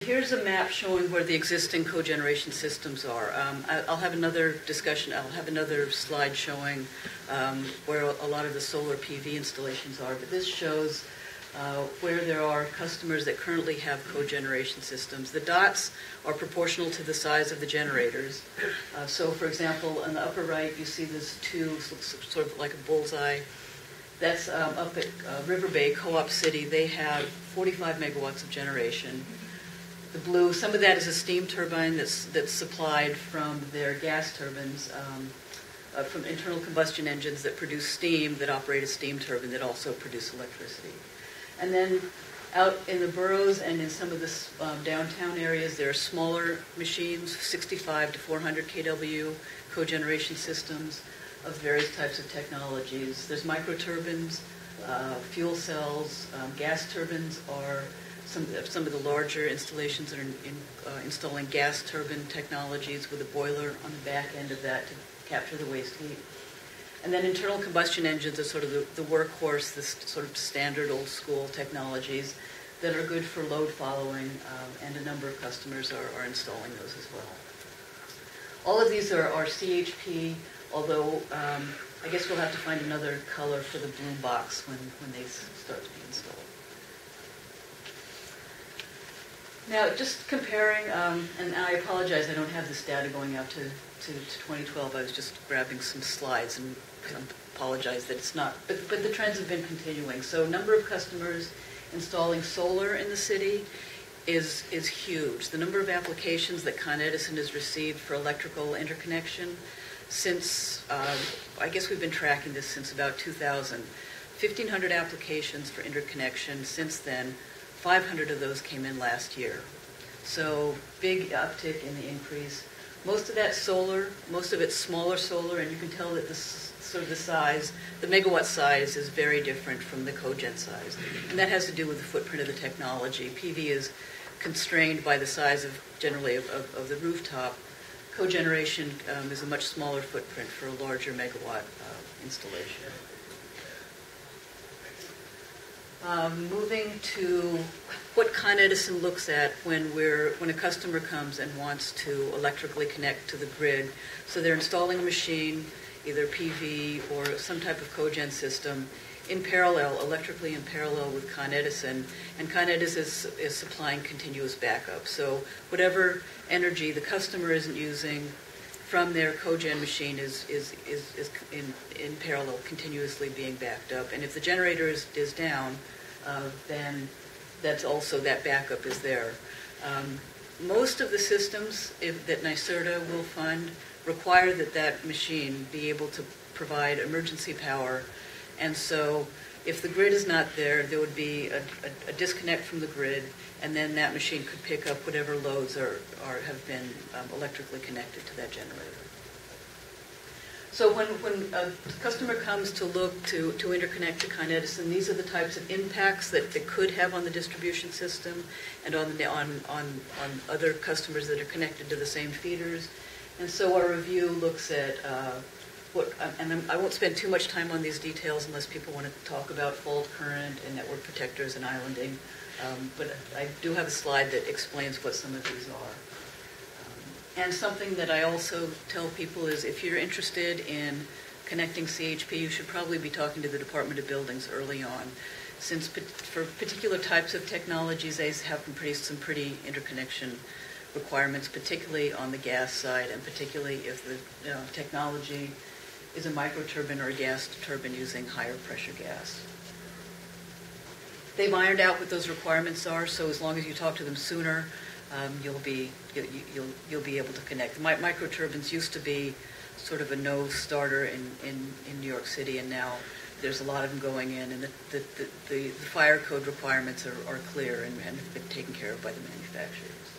Here's a map showing where the existing cogeneration systems are. I'll have another discussion, I'll have another slide showing where a lot of the solar PV installations are, but this shows where there are customers that currently have cogeneration systems. The dots are proportional to the size of the generators. So for example, on the upper right you see these two, sort of like a bullseye. That's up at River Bay Co-op City. They have 45 megawatts of generation. The blue, some of that is a steam turbine that's supplied from their gas turbines, from internal combustion engines that produce steam, that operate a steam turbine that also produce electricity. And then out in the boroughs and in some of the downtown areas, there are smaller machines, 65 to 400 kW cogeneration systems of various types of technologies. There's microturbines, fuel cells, gas turbines are some of the larger installations that are installing gas turbine technologies with a boiler on the back end of that to capture the waste heat. And then internal combustion engines are sort of the workhorse, this sort of standard old school technologies that are good for load following, and a number of customers are installing those as well. All of these are CHP, although I guess we'll have to find another color for the blue box when they start to be installed. Now, just comparing, and I apologize, I don't have this data going out to 2012. I was just grabbing some slides, and I apologize that it's not. But the trends have been continuing. So, number of customers installing solar in the city is huge. The number of applications that Con Edison has received for electrical interconnection since, I guess we've been tracking this since about 2000. 1,500 applications for interconnection since then. 500 of those came in last year. So big uptick in the increase. Most of that solar, most of it's smaller solar, and you can tell that sort of the size, the megawatt size is very different from the cogen size. And that has to do with the footprint of the technology. PV is constrained by the size generally of the rooftop. Cogeneration is a much smaller footprint for a larger megawatt installation. Moving to what Con Edison looks at when a customer comes and wants to electrically connect to the grid. So they're installing a machine, either PV or some type of cogen system, in parallel, electrically in parallel with Con Edison, and Con Edison is supplying continuous backup. So whatever energy the customer isn't using from their cogen machine is in parallel, continuously being backed up. And if the generator is down, then that backup is there. Most of the systems that NYSERDA will fund require that machine be able to provide emergency power. And so if the grid is not there, there would be a disconnect from the grid, and then that machine could pick up whatever loads have been electrically connected to that generator. So when a customer comes to look to interconnect to Con Edison, these are the types of impacts that it could have on the distribution system and on other customers that are connected to the same feeders. And so our review looks at and I won't spend too much time on these details unless people want to talk about fault current and network protectors and islanding. But I do have a slide that explains what some of these are. And something that I also tell people is if you're interested in connecting CHP, you should probably be talking to the Department of Buildings early on, since for particular types of technologies, they have some pretty interconnection requirements, particularly on the gas side, and particularly if the technology is a microturbine or a gas turbine using higher pressure gas. They've ironed out what those requirements are, so as long as you talk to them sooner, you'll be able to connect. Microturbines used to be sort of a no-starter in New York City, and now there's a lot of them going in, and the fire code requirements are clear and have been taken care of by the manufacturers.